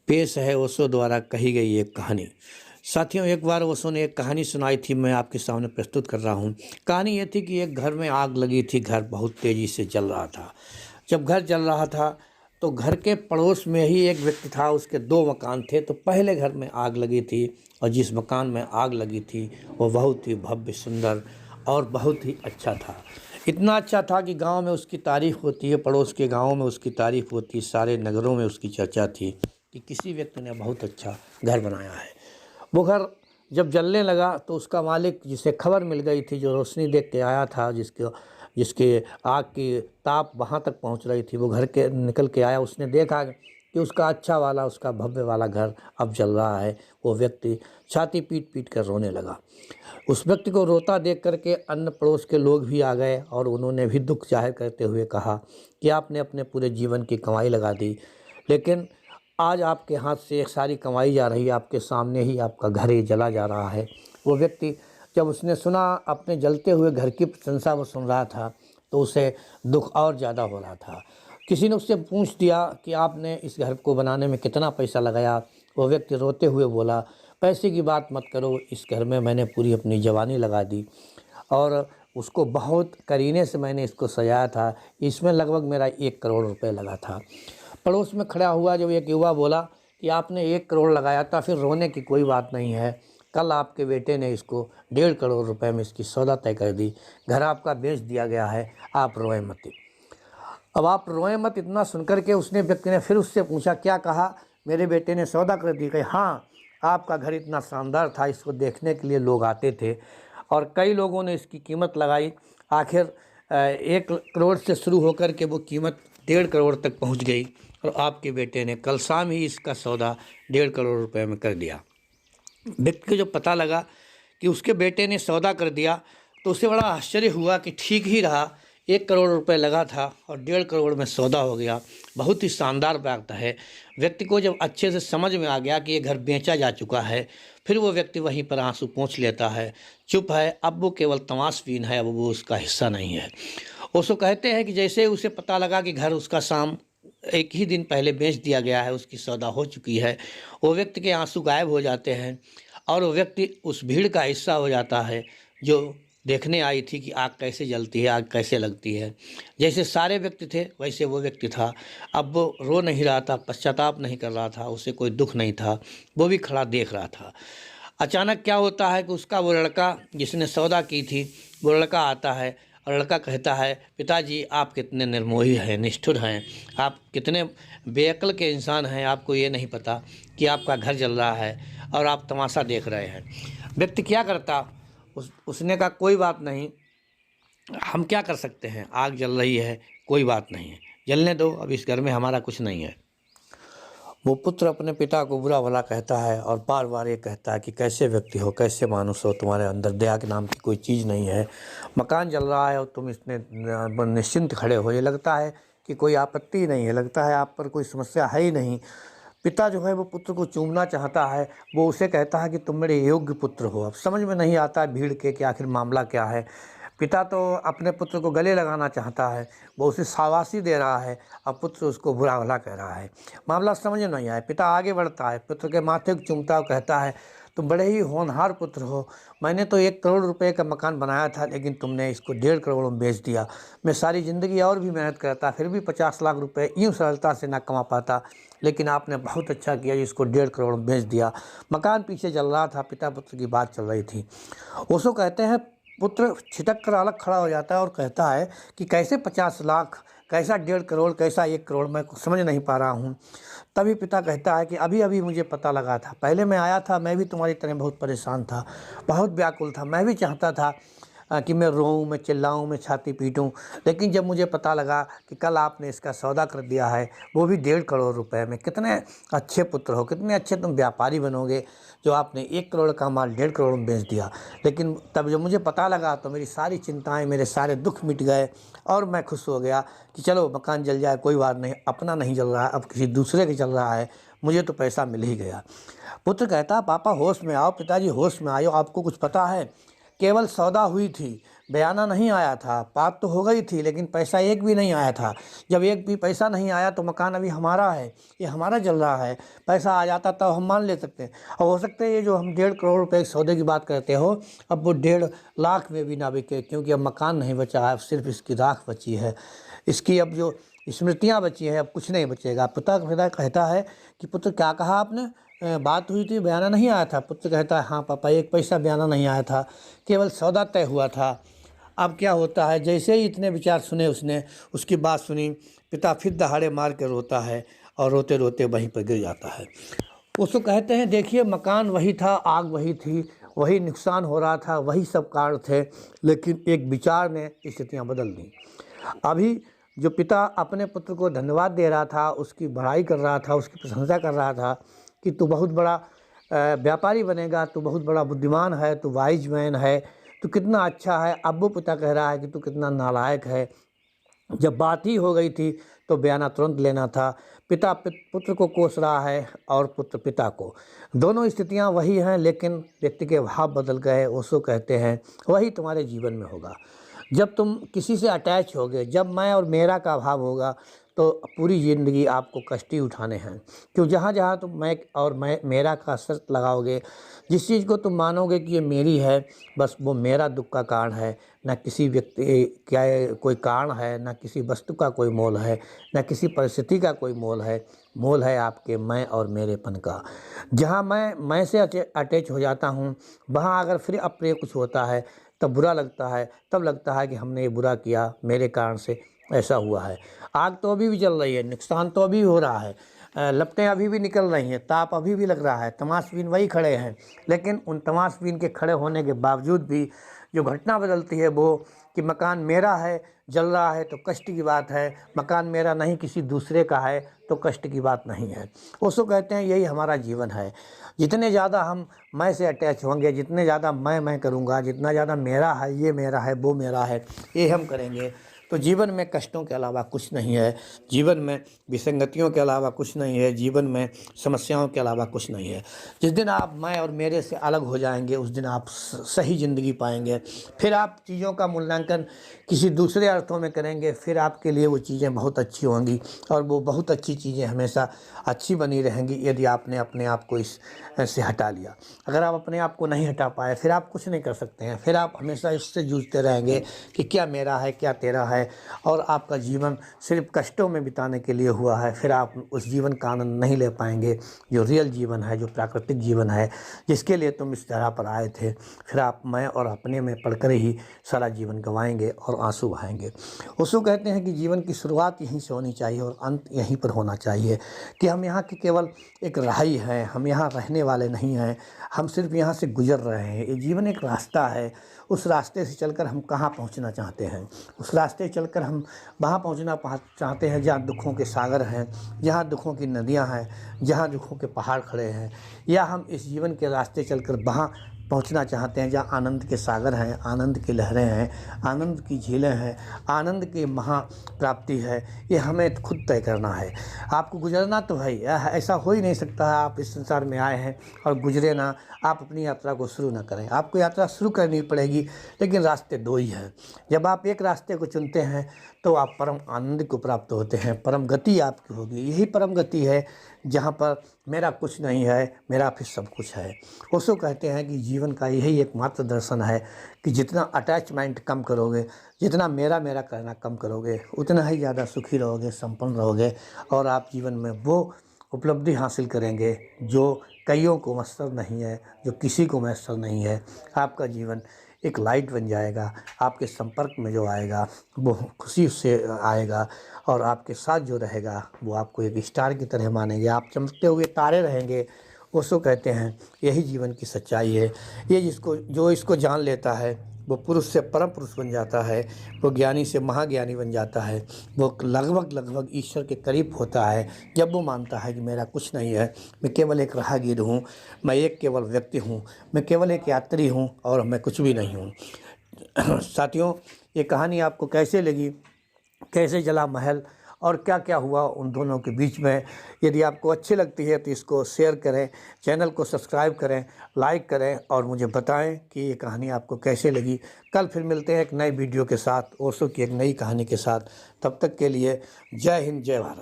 पेश है ओशो द्वारा कही गई एक कहानी। साथियों, एक बार ओशो ने एक कहानी सुनाई थी, मैं आपके सामने प्रस्तुत कर रहा हूँ। कहानी ये थी कि एक घर में आग लगी थी। घर बहुत तेज़ी से जल रहा था। जब घर जल रहा था तो घर के पड़ोस में ही एक व्यक्ति था, उसके दो मकान थे। तो पहले घर में आग लगी थी और जिस मकान में आग लगी थी वो बहुत ही भव्य, सुंदर और बहुत ही अच्छा था। इतना अच्छा था कि गांव में उसकी तारीफ़ होती है, पड़ोस के गाँव में उसकी तारीफ़ होती, सारे नगरों में उसकी चर्चा थी कि किसी व्यक्ति ने बहुत अच्छा घर बनाया है। वो घर जब जलने लगा तो उसका मालिक, जिसे खबर मिल गई थी, जो रोशनी देख के आया था, जिसके जिसके आग की ताप वहाँ तक पहुँच रही थी, वो घर के निकल के आया। उसने देखा कि उसका अच्छा वाला, उसका भव्य वाला घर अब जल रहा है। वो व्यक्ति छाती पीट पीट कर रोने लगा। उस व्यक्ति को रोता देख करके अन्य पड़ोस के लोग भी आ गए और उन्होंने भी दुख जाहिर करते हुए कहा कि आपने अपने पूरे जीवन की कमाई लगा दी, लेकिन आज आपके हाथ से एक सारी कमाई जा रही है, आपके सामने ही आपका घर ही जला जा रहा है। वो व्यक्ति जब उसने सुना, अपने जलते हुए घर की प्रशंसा वो सुन रहा था, तो उसे दुख और ज़्यादा हो रहा था। किसी ने उससे पूछ दिया कि आपने इस घर को बनाने में कितना पैसा लगाया। वो व्यक्ति रोते हुए बोला, पैसे की बात मत करो, इस घर में मैंने पूरी अपनी जवानी लगा दी और उसको बहुत करीने से मैंने इसको सजाया था। इसमें लगभग मेरा 1 करोड़ रुपए लगा था। पड़ोस में खड़ा हुआ जब एक युवा बोला कि आपने 1 करोड़ लगाया था, फिर रोने की कोई बात नहीं है। कल आपके बेटे ने इसको 1.5 करोड़ रुपए में इसकी सौदा तय कर दी। घर आपका बेच दिया गया है, आप रोए मत। अब आप रोए मत, इतना सुनकर के उसने व्यक्ति ने फिर उससे पूछा, क्या कहा? मेरे बेटे ने सौदा कर दी। कही, हाँ, आपका घर इतना शानदार था, इसको देखने के लिए लोग आते थे और कई लोगों ने इसकी कीमत लगाई। आखिर 1 करोड़ से शुरू होकर के वो कीमत 1.5 करोड़ तक पहुंच गई और आपके बेटे ने कल शाम ही इसका सौदा 1.5 करोड़ रुपए में कर दिया। व्यक्ति को जब पता लगा कि उसके बेटे ने सौदा कर दिया तो उसे बड़ा आश्चर्य हुआ कि ठीक ही रहा, 1 करोड़ रुपए लगा था और 1.5 करोड़ में सौदा हो गया। बहुत ही शानदार बात है। व्यक्ति को जब अच्छे से समझ में आ गया कि ये घर बेचा जा चुका है, फिर वो व्यक्ति वहीं पर आंसू पोंछ लेता है, चुप है। अब वो केवल तमाशबीन है, अब वो उसका हिस्सा नहीं है। ओशो कहते हैं कि जैसे उसे पता लगा कि घर उसका शाम एक ही दिन पहले बेच दिया गया है, उसकी सौदा हो चुकी है, वो व्यक्ति के आंसू गायब हो जाते हैं और वो व्यक्ति उस भीड़ का हिस्सा हो जाता है जो देखने आई थी कि आग कैसे जलती है, आग कैसे लगती है। जैसे सारे व्यक्ति थे वैसे वो व्यक्ति था। अब वो रो नहीं रहा था, पश्चाताप नहीं कर रहा था, उसे कोई दुख नहीं था, वो भी खड़ा देख रहा था। अचानक क्या होता है कि उसका वो लड़का जिसने सौदा की थी, वो लड़का आता है और लड़का कहता है, पिताजी आप कितने निर्मोही हैं, निष्ठुर हैं, आप कितने बेअक्ल के इंसान हैं, आपको ये नहीं पता कि आपका घर जल रहा है और आप तमाशा देख रहे हैं। व्यक्ति क्या करता? उसने कहा, कोई बात नहीं, हम क्या कर सकते हैं, आग जल रही है, कोई बात नहीं है, जलने दो, अब इस घर में हमारा कुछ नहीं है। वो पुत्र अपने पिता को बुरा भला कहता है और बार बार ये कहता है कि कैसे व्यक्ति हो, कैसे मानुष हो, तुम्हारे अंदर दया के नाम की कोई चीज़ नहीं है। मकान जल रहा है और तुम इसने निश्चिंत खड़े हो, ये लगता है कि कोई आपत्ति नहीं है, लगता है आप पर कोई समस्या है ही नहीं। पिता जो है वो पुत्र को चूमना चाहता है, वो उसे कहता है कि तुम मेरे योग्य पुत्र हो। अब समझ में नहीं आता है भीड़ के कि आखिर मामला क्या है। पिता तो अपने पुत्र को गले लगाना चाहता है, वो उसे शाबाशी दे रहा है, अब पुत्र उसको बुरा भला कह रहा है। मामला समझ में नहीं आया। पिता आगे बढ़ता है, पुत्र के माथे को चूमता है और कहता है, तुम बड़े ही होनहार पुत्र हो। मैंने तो 1 करोड़ रुपए का मकान बनाया था, लेकिन तुमने इसको 1.5 करोड़ में बेच दिया। मैं सारी ज़िंदगी और भी मेहनत करता, फिर भी 50 लाख रुपए यूँ सरलता से ना कमा पाता, लेकिन आपने बहुत अच्छा किया, इसको 1.5 करोड़ में बेच दिया। मकान पीछे चल रहा था, पिता पुत्र की बात चल रही थी। ओशो कहते हैं, पुत्र छिटक कर अलग खड़ा हो जाता है और कहता है कि कैसे 50 लाख, कैसा 1.5 करोड़, कैसा 1 करोड़, मैं कुछ समझ नहीं पा रहा हूँ। तभी पिता कहता है कि अभी अभी मुझे पता लगा था, पहले मैं आया था, मैं भी तुम्हारी तरह बहुत परेशान था, बहुत व्याकुल था, मैं भी चाहता था कि मैं रोऊं, मैं चिल्लाऊं, मैं छाती पीटूं, लेकिन जब मुझे पता लगा कि कल आपने इसका सौदा कर दिया है, वो भी 1.5 करोड़ रुपए में, कितने अच्छे पुत्र हो, कितने अच्छे तुम व्यापारी बनोगे जो आपने 1 करोड़ का माल 1.5 करोड़ में बेच दिया। लेकिन तब जब मुझे पता लगा तो मेरी सारी चिंताएं, मेरे सारे दुख मिट गए और मैं खुश हो गया कि चलो मकान जल जाए कोई बात नहीं, अपना नहीं जल रहा है, अब किसी दूसरे के चल रहा है, मुझे तो पैसा मिल ही गया। पुत्र कहता, पापा होश में आओ, पिताजी होश में आयो, आपको कुछ पता है, केवल सौदा हुई थी, बयाना नहीं आया था, बात तो हो गई थी लेकिन पैसा एक भी नहीं आया था। जब एक भी पैसा नहीं आया तो मकान अभी हमारा है, ये हमारा चल रहा है। पैसा आ जाता तब हम मान ले सकते हैं। और हो सकता है ये जो हम 1.5 करोड़ रुपए के सौदे की बात करते हो, अब वो 1.5 लाख में भी ना बिके, क्योंकि अब मकान नहीं बचा है, सिर्फ इसकी राख बची है, इसकी अब जो स्मृतियाँ बची हैं, अब कुछ नहीं बचेगा। पिता कहता है कि पुत्र क्या कहा आपने, बात हुई थी, बयाना नहीं आया था। पुत्र कहता है हाँ पापा, एक पैसा बयाना नहीं आया था, केवल सौदा तय हुआ था। अब क्या होता है, जैसे ही इतने विचार सुने उसने, उसकी बात सुनी, पिता फिर दहाड़े मार कर रोता है और रोते रोते वहीं पर गिर जाता है। उसको कहते हैं देखिए मकान वही था, आग वही थी, वही नुकसान हो रहा था, वही सब कारण थे, लेकिन एक विचार ने स्थितियाँ बदल दी। अभी जो पिता अपने पुत्र को धन्यवाद दे रहा था, उसकी बड़ाई कर रहा था, उसकी प्रशंसा कर रहा था कि तू बहुत बड़ा व्यापारी बनेगा, तू बहुत बड़ा बुद्धिमान है, तू वाइज मैन है, तू कितना अच्छा है। अब वो पिता कह रहा है कि तू कितना नालायक है। जब बात ही हो गई थी तो बयाना तुरंत लेना था। पिता पुत्र को कोस रहा है और पुत्र पिता को। दोनों स्थितियां वही हैं, लेकिन व्यक्ति के भाव बदल गए। ओशो कहते हैं वही तुम्हारे जीवन में होगा। जब तुम किसी से अटैच होगे, जब मैं और मेरा का भाव होगा, तो पूरी ज़िंदगी आपको कष्ट ही उठाने हैं। क्यों, जहाँ जहाँ तुम मैं और मैं मेरा का शर्त लगाओगे, जिस चीज़ को तुम मानोगे कि ये मेरी है, बस वो मेरा दुख का कारण है, ना किसी व्यक्ति क्या कोई कारण है, ना किसी वस्तु का कोई मोल है, ना किसी परिस्थिति का कोई मोल है। मोल है आपके मैं और मेरेपन का। जहाँ मैं से अटैच हो जाता हूँ, वहाँ अगर फिर अप्रिय कुछ होता है तब बुरा लगता है, तब लगता है कि हमने ये बुरा किया, मेरे कारण से ऐसा हुआ है। आग तो अभी भी जल रही है, नुकसान तो अभी हो रहा है, लपटें अभी भी निकल रही हैं, ताप अभी भी लग रहा है, तमाशबीन वही खड़े हैं। लेकिन उन तमाशबीन के खड़े होने के बावजूद भी जो घटना बदलती है वो कि मकान मेरा है, जल रहा है तो कष्ट की बात है, मकान मेरा नहीं किसी दूसरे का है तो कष्ट की बात नहीं है। उसको कहते हैं यही हमारा जीवन है। जितने ज़्यादा हम मैं से अटैच होंगे, जितने ज़्यादा मैं करूँगा, जितना ज़्यादा मेरा है, ये मेरा है, वो मेरा है, ये हम करेंगे, तो जीवन में कष्टों के अलावा कुछ नहीं है, जीवन में विसंगतियों के अलावा कुछ नहीं है, जीवन में समस्याओं के अलावा कुछ नहीं है। जिस दिन आप मैं और मेरे से अलग हो जाएंगे, उस दिन आप सही ज़िंदगी पाएंगे। फिर आप चीज़ों का मूल्यांकन किसी दूसरे अर्थों में करेंगे, फिर आपके लिए वो चीज़ें बहुत अच्छी होंगी और वो बहुत अच्छी चीज़ें हमेशा अच्छी बनी रहेंगी यदि आपने अपने आप को इस से हटा लिया। अगर आप अपने आप को नहीं हटा पाए, फिर आप कुछ नहीं कर सकते हैं, फिर आप हमेशा इससे जूझते रहेंगे कि क्या मेरा है, क्या तेरा है, और आपका जीवन सिर्फ कष्टों में बिताने के लिए हुआ है। फिर आप उस जीवन का आनंद नहीं ले पाएंगे जो रियल जीवन है, जो प्राकृतिक जीवन है, जिसके लिए तुम इस तरह पर आए थे। फिर आप मैं और अपने में पढ़कर ही सारा जीवन गंवाएंगे और आंसू बहाएंगे। उसको कहते हैं कि जीवन की शुरुआत यहीं से होनी चाहिए और अंत यहीं पर होना चाहिए, कि हम यहाँ के केवल एक राही हैं, हम यहाँ रहने वाले नहीं हैं, हम सिर्फ यहाँ से गुजर रहे हैं। ये जीवन एक रास्ता है, उस रास्ते से चलकर हम कहाँ पहुँचना चाहते हैं, उस रास्ते चलकर हम वहाँ पहुँचना चाहते हैं जहाँ दुखों के सागर हैं, जहाँ दुखों की नदियाँ हैं, जहाँ दुखों के पहाड़ खड़े हैं, या हम इस जीवन के रास्ते चलकर वहाँ पहुंचना चाहते हैं जहाँ आनंद के सागर हैं, आनंद की लहरें हैं, आनंद की झीलें हैं, आनंद की महा प्राप्ति है। ये हमें खुद तय करना है। आपको गुजरना तो है, ऐसा हो ही नहीं सकता है आप इस संसार में आए हैं और गुजरे ना, आप अपनी यात्रा को शुरू ना करें। आपको यात्रा शुरू करनी पड़ेगी, लेकिन रास्ते दो ही हैं। जब आप एक रास्ते को चुनते हैं तो आप परम आनंद को प्राप्त होते हैं, परम गति आपकी होगी। यही परम गति है जहाँ पर मेरा कुछ नहीं है, मेरा फिर सब कुछ है। उसको कहते हैं कि जीवन का यही एकमात्र दर्शन है कि जितना अटैचमेंट कम करोगे, जितना मेरा मेरा करना कम करोगे, उतना ही ज़्यादा सुखी रहोगे, संपन्न रहोगे, और आप जीवन में वो उपलब्धि हासिल करेंगे जो कईयों को मैसर नहीं है, जो किसी को मैसर नहीं है। आपका जीवन एक लाइट बन जाएगा, आपके संपर्क में जो आएगा वो खुशी से आएगा, और आपके साथ जो रहेगा वो आपको एक स्टार की तरह मानेंगे, आप चमकते हुए तारे रहेंगे। उसको कहते हैं यही जीवन की सच्चाई है। ये जो इसको जान लेता है वो पुरुष से परम पुरुष बन जाता है, वो ज्ञानी से महाज्ञानी बन जाता है, वो लगभग ईश्वर के करीब होता है जब वो मानता है कि मेरा कुछ नहीं है, मैं केवल एक राहगीर हूँ, मैं एक केवल व्यक्ति हूँ, मैं केवल एक यात्री हूँ और मैं कुछ भी नहीं हूँ। साथियों, ये कहानी आपको कैसे लगी, कैसे जला महल और क्या क्या हुआ उन दोनों के बीच में। यदि आपको अच्छी लगती है तो इसको शेयर करें, चैनल को सब्सक्राइब करें, लाइक करें और मुझे बताएं कि ये कहानी आपको कैसे लगी। कल फिर मिलते हैं एक नए वीडियो के साथ, ओशो की एक नई कहानी के साथ। तब तक के लिए जय हिंद, जय भारत।